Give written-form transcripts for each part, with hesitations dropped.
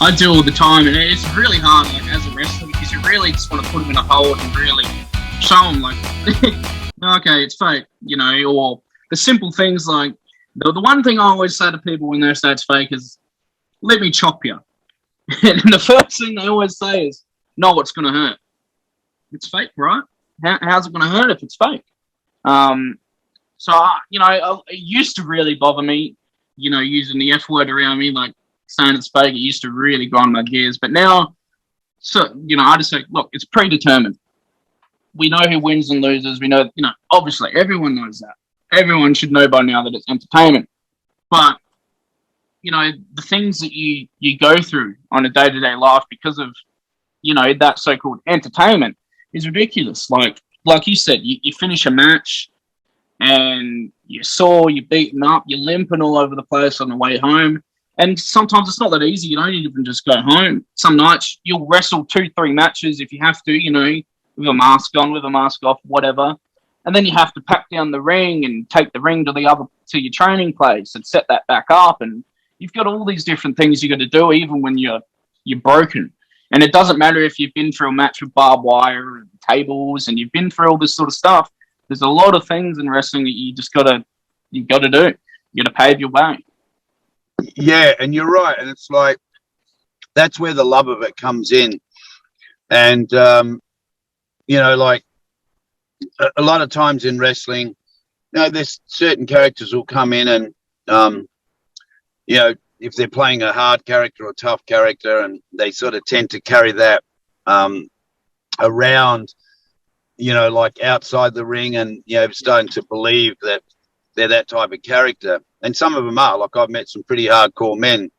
I do all the time, and it's really hard, like as a wrestler, because you really just want to put them in a hold and really show them, like, okay, it's fake, or the simple things like the one thing I always say to people when they say it's fake is, "Let me chop you," and the first thing they always say is, "No, it's going to hurt." It's fake, right? How's it going to hurt if it's fake? It used to really bother me, using the F word around me, like saying it's fake. It used to really grind my gears. But now, I just say, look, it's predetermined. We know who wins and loses. We know, obviously everyone knows that. Everyone should know by now that it's entertainment. But, the things that you go through on a day-to-day life because of, that so-called entertainment is ridiculous. Like you said, you finish a match and you're sore, you're beaten up, you're limping all over the place on the way home. And sometimes it's not that easy. You don't even just go home. Some nights you'll wrestle 2-3 matches if you have to, with a mask on, with a mask off, whatever. And then you have to pack down the ring and take the ring to your training place and set that back up. And you've got all these different things you got to do, even when you're broken. And it doesn't matter if you've been through a match with barbed wire and tables and you've been through all this sort of stuff. There's a lot of things in wrestling that you gotta do. You gotta pave your way. Yeah, and you're right. And it's like, that's where the love of it comes in. And, like a lot of times in wrestling, there's certain characters will come in and, if they're playing a hard character or a tough character, and they sort of tend to carry that around, like outside the ring, and, starting to believe that they're that type of character. And some of them are. Like, I've met some pretty hardcore men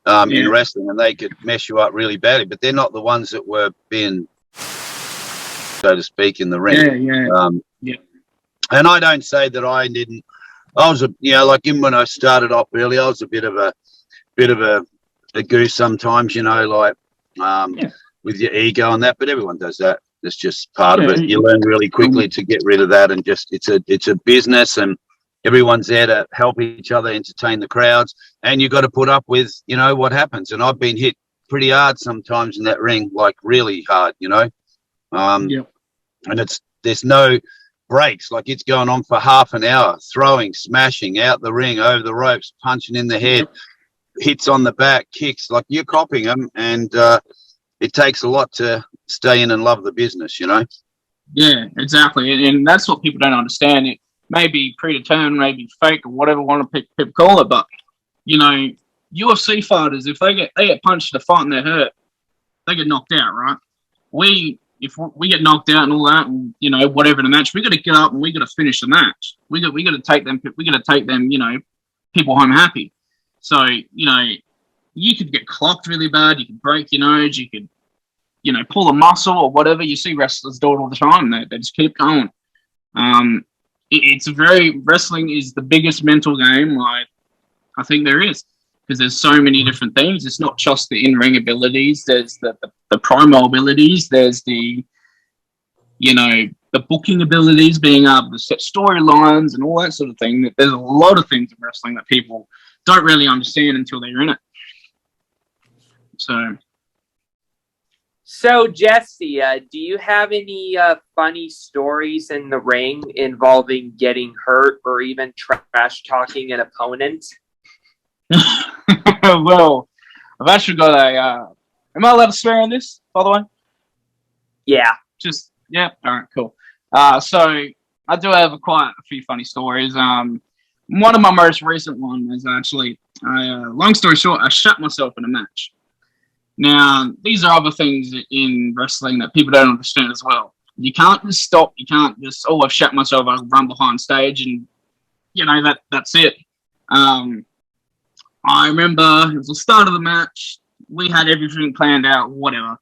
in wrestling, and they could mess you up really badly, but they're not the ones that were being, so to speak, in the ring. Yeah. And I don't say that I didn't. I was like even when I started off early, I was a bit of a goose sometimes, with your ego and that. But everyone does that. It's just part of it. You learn really quickly to get rid of that, and just it's a business, and everyone's there to help each other, entertain the crowds, and you got to put up with what happens. And I've been hit pretty hard sometimes in that ring, like really hard, and there's no breaks. Like, it's going on for half an hour, throwing, smashing out the ring, over the ropes, punching in the head, hits on the back, kicks. Like, you're copying them, and it takes a lot to stay in and love the business, Yeah, exactly. And that's what people don't understand. It may be predetermined, maybe fake, or whatever people call it, but UFC fighters, if they get punched in a fight and they're hurt, they get knocked out, right? If we get knocked out and all that, and whatever the match, we got to get up and we got to finish the match. We got to take them. We got to take them. People home happy. So you could get clocked really bad. You could break your nose. You could pull a muscle or whatever. You see wrestlers do it all the time. They just keep going. Wrestling is the biggest mental game I think there is, because there's so many different things. It's not just the in-ring abilities. There's the promo abilities. There's the booking abilities, being able to set storylines and all that sort of thing. There's a lot of things in wrestling that people don't really understand until they're in it. So Jesse, do you have any funny stories in the ring involving getting hurt or even trash talking an opponent? Well, I've actually got am I allowed to swear on this, by the way? Yeah. All right, cool. So I do have quite a few funny stories. One of my most recent ones is actually, long story short, I shot myself in a match. Now, these are other things in wrestling that people don't understand as well. You can't just stop. You can't just, I've shot myself, I'll run behind stage and, that's it. I remember it was the start of the match. We had everything planned out, whatever.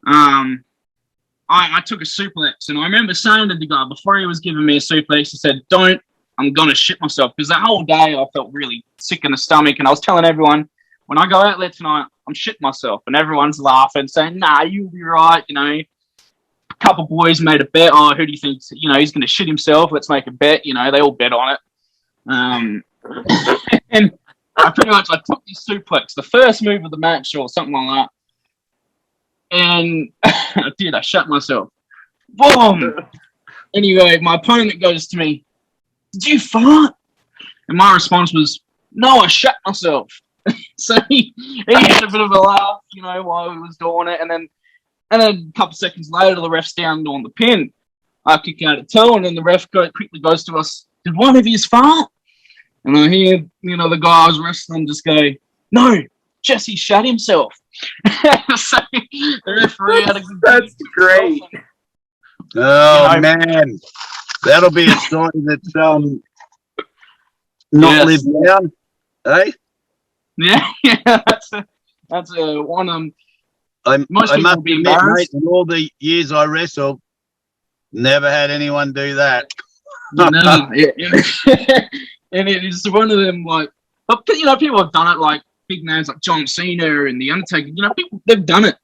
I took a suplex, and I remember saying to the guy before he was giving me a suplex, he said, "Don't, I'm going to shit myself." Because that whole day I felt really sick in the stomach, and I was telling everyone, when I go out there tonight, I'm shitting myself. And everyone's laughing, saying, "Nah, you'll be right." A couple boys made a bet. "Oh, who do you think, he's going to shit himself? Let's make a bet." They all bet on it. And I took this suplex, the first move of the match or something like that, and I shut myself. Boom. Anyway, my opponent goes to me, "Did you fart?" And my response was, "No, I shut myself." So he had a bit of a laugh, while he was doing it, and then a couple seconds later, the ref's down on the pin. I kick out a toe, and then the ref quickly goes to us, "Did one of you fart?" And I hear, the guy I was wrestling just go, "No, Jesse shut himself." So the referee had a good That's great. Oh man, that'll be a story that's not lived down, eh? Yeah, that's one of them. I Most must people be admit, mate, embarrassed. in all the years I wrestled, never had anyone do that. No, and it is one of them, like, but people have done it, like big names like John Cena and The Undertaker. People, they've done it.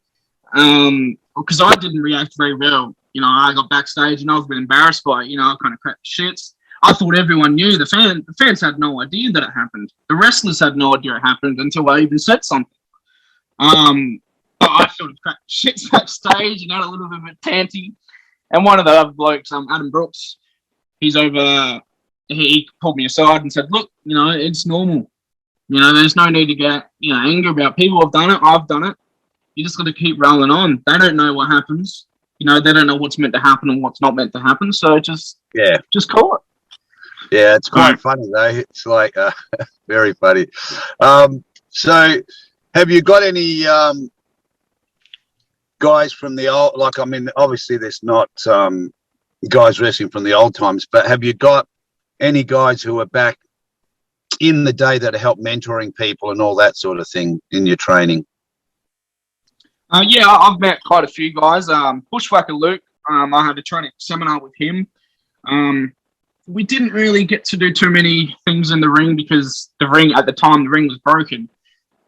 Because I didn't react very well. I got backstage and I was a bit embarrassed by it. I kind of cracked the shits. I thought everyone knew. The fans had no idea that it happened. The wrestlers had no idea it happened until I even said something. But I sort of cracked the shits backstage and had a little bit of a tanty. And one of the other blokes, Adam Brooks, he's over. He pulled me aside and said, "Look, it's normal. There's no need to get angry about. People have done it. I've done it. You just got to keep rolling on. They don't know what happens. They don't know what's meant to happen and what's not meant to happen. So just call it." Yeah, it's quite funny though. It's like very funny. So, have you got any guys from the old? Like, I mean, obviously there's not guys wrestling from the old times, but have you got any guys who are back in the day that help mentoring people and all that sort of thing in your training? Yeah, I've met quite a few guys. Bushwhacker Luke, I had a training seminar with him. We didn't really get to do too many things in the ring because the ring was broken.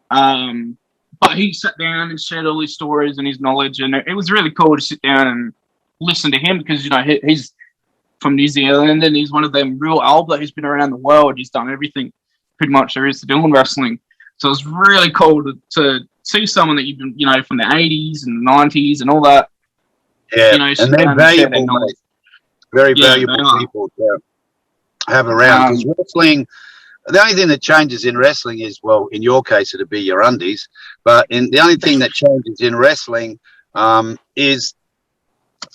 But he sat down and shared all his stories and his knowledge, and it was really cool to sit down and listen to him because he's from New Zealand and he's one of them real Albert who's been around the world. He's done everything pretty much there is to do in wrestling. So it's really cool to see someone that you've been, from the 80s and the 90s and all that. Yeah, and they're valuable, mate. Very valuable people to have around. Because wrestling, the only thing that changes in wrestling is, well, in your case, it'd be your undies. But the only thing that changes in wrestling is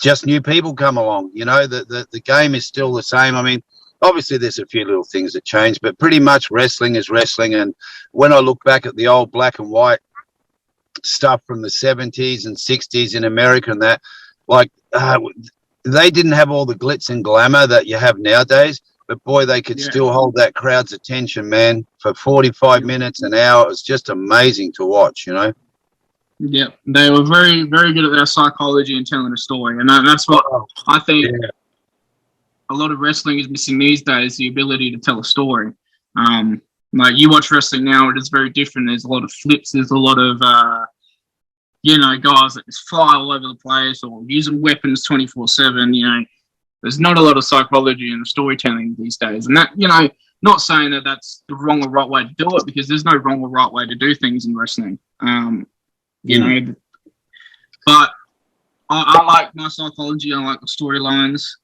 just new people come along. The game is still the same. I mean, obviously there's a few little things that change, but pretty much wrestling is wrestling. And when I look back at the old black and white stuff from the 70s and 60s in America and that, like, they didn't have all the glitz and glamour that you have nowadays, but boy, they could still hold that crowd's attention, man, for 45 minutes, an hour. It was just amazing to watch, Yeah, they were very, very good at their psychology and telling a story, and that's what I think a lot of wrestling is missing these days, the ability to tell a story. Like, you watch wrestling now, it is very different. There's a lot of flips, there's a lot of guys that just fly all over the place or using weapons 24/7. There's not a lot of psychology in the storytelling these days, and that, not saying that that's the wrong or right way to do it, because there's no wrong or right way to do things in wrestling. But I like my psychology. I like the storylines.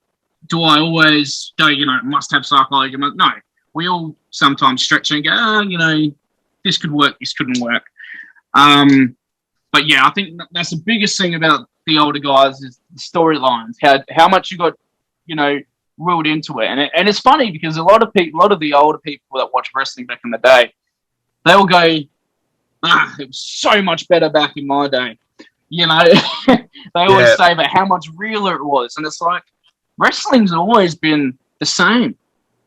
Do I always go, must have psychology? No, we all sometimes stretch and go, this could work, this couldn't work. But yeah, I think that's the biggest thing about the older guys is the storylines. How much you got, ruled into it, and it's funny because a lot of the older people that watch wrestling back in the day, they will go, it was so much better back in my day. They always say about how much realer it was, and it's like wrestling's always been the same.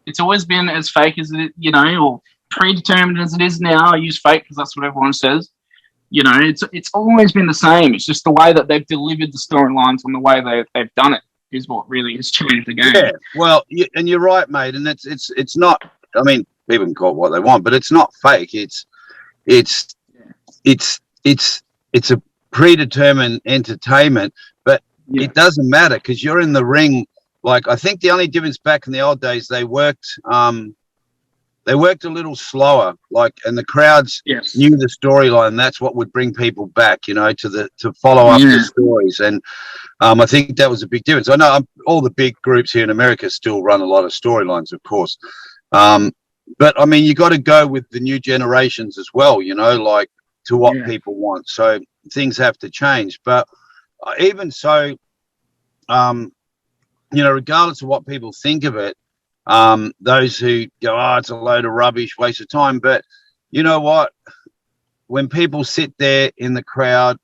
It's always been as fake as it, or predetermined as it is now. I use fake because that's what everyone says. It's always been the same. It's just the way that they've delivered the storylines and the way they've done it is what really has changed the game. Yeah, well, and you're right, mate. And it's not. I mean, people can call it what they want, but it's not fake. It's a predetermined entertainment, but it doesn't matter because you're in the ring. Like, I think the only difference back in the old days, they worked they worked a little slower, like, and the crowds Yes. knew the storyline. That's what would bring people back, you know, to follow up the stories. And I think that was a big difference. I know all the big groups here in America still run a lot of storylines, of course. But I mean, you got to go with the new generations as well, you know, like to what people want. So things have to change. But even so, you know, regardless of what people think of it, those who go, oh, it's a load of rubbish, waste of time. But you know what? When people sit there in the crowd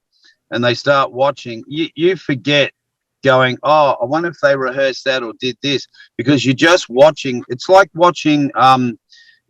and they start watching, you forget going, oh, I wonder if they rehearsed that or did this, because you're just watching. It's like watching,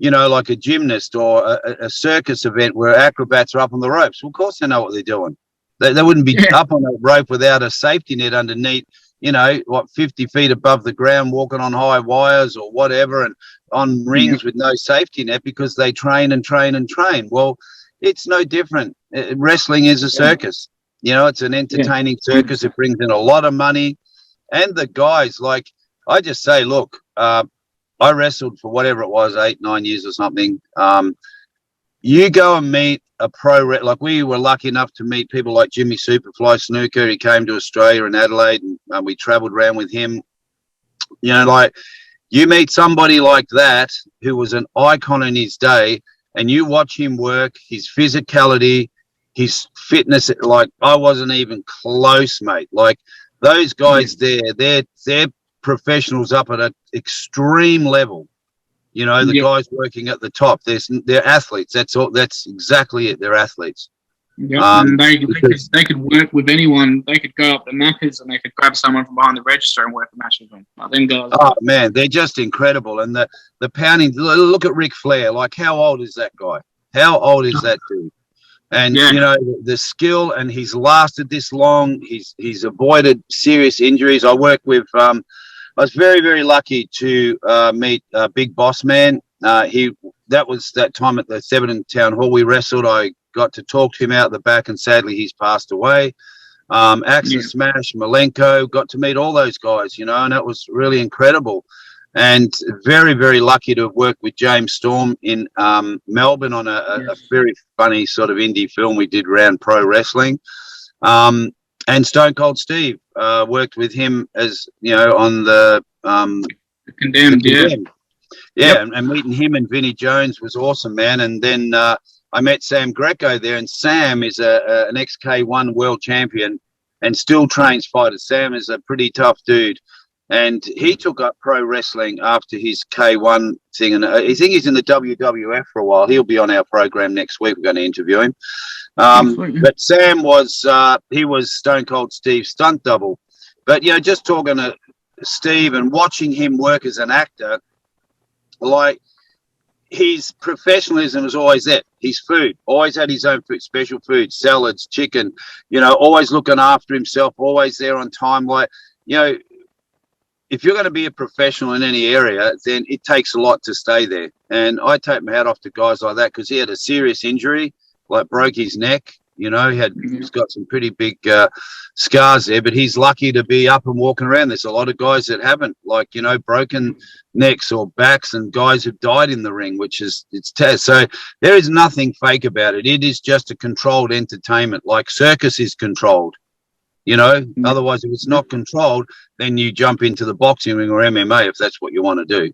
you know, like a gymnast or a circus event where acrobats are up on the ropes. Well, of course they know what they're doing. They wouldn't be up on a rope without a safety net underneath, you know, 50 feet above the ground, walking on high wires or whatever, and on rings with no safety net, because they train and train and train. Well, it's no different. Wrestling is a circus. You know, it's an entertaining circus. It brings in a lot of money. And the guys, like, I just say, look, I wrestled for whatever it was, 8-9 years or something. You go and meet a like we were lucky enough to meet people like Jimmy Superfly Snuka. He came to Australia in Adelaide, and we traveled around with him. You know, like, you meet somebody like that who was an icon in his day, and you watch him work, his physicality, his fitness. Like, I wasn't even close, mate. Like, those guys they're professionals up at an extreme level. You know, the guys working at the top, they're athletes. That's all. That's exactly it. They're athletes. Yeah, and they could work with anyone. They could go up the Macca's and they could grab someone from behind the register and work a match with them. Like, them guys. Oh man, they're just incredible. And the pounding. Look at Ric Flair. Like, how old is that guy? How old is that dude? And you know, the skill, and he's lasted this long. He's avoided serious injuries. I work with. I was very, very lucky to meet Big Boss Man. That was that time at the Thebarton Town Hall we wrestled. I got to talk to him out the back, and sadly he's passed away. Axe and Smash, Malenko, got to meet all those guys, you know, and that was really incredible. And very, very lucky to have worked with James Storm in Melbourne on a very funny sort of indie film we did around pro wrestling. And Stone Cold Steve, worked with him, as you know, on the Condemned. And meeting him and Vinnie Jones was awesome, man. And then I met Sam Greco there, and Sam is an ex-K1 world champion and still trains fighters. Sam is a pretty tough dude, and he took up pro wrestling after his K1 thing, and I think he's in the WWF for a while. He'll be on our program next week. We're going to interview him. But Sam was he was Stone Cold Steve's stunt double. But you know, just talking to Steve and watching him work as an actor, like, his professionalism was always there. His food, always had his own food, special food, salads, chicken, you know, always looking after himself, always there on time. Like, you know, if you're going to be a professional in any area, then it takes a lot to stay there. And I take my hat off to guys like that, because he had a serious injury, like broke his neck. You know, he's got some pretty big scars there, but he's lucky to be up and walking around. There's a lot of guys that haven't, like, you know, broken necks or backs, and guys have died in the ring, which is, so there is nothing fake about it. It is just a controlled entertainment, like circus is controlled, you know. Otherwise, if it's not controlled, then you jump into the boxing ring or MMA if that's what you want to do.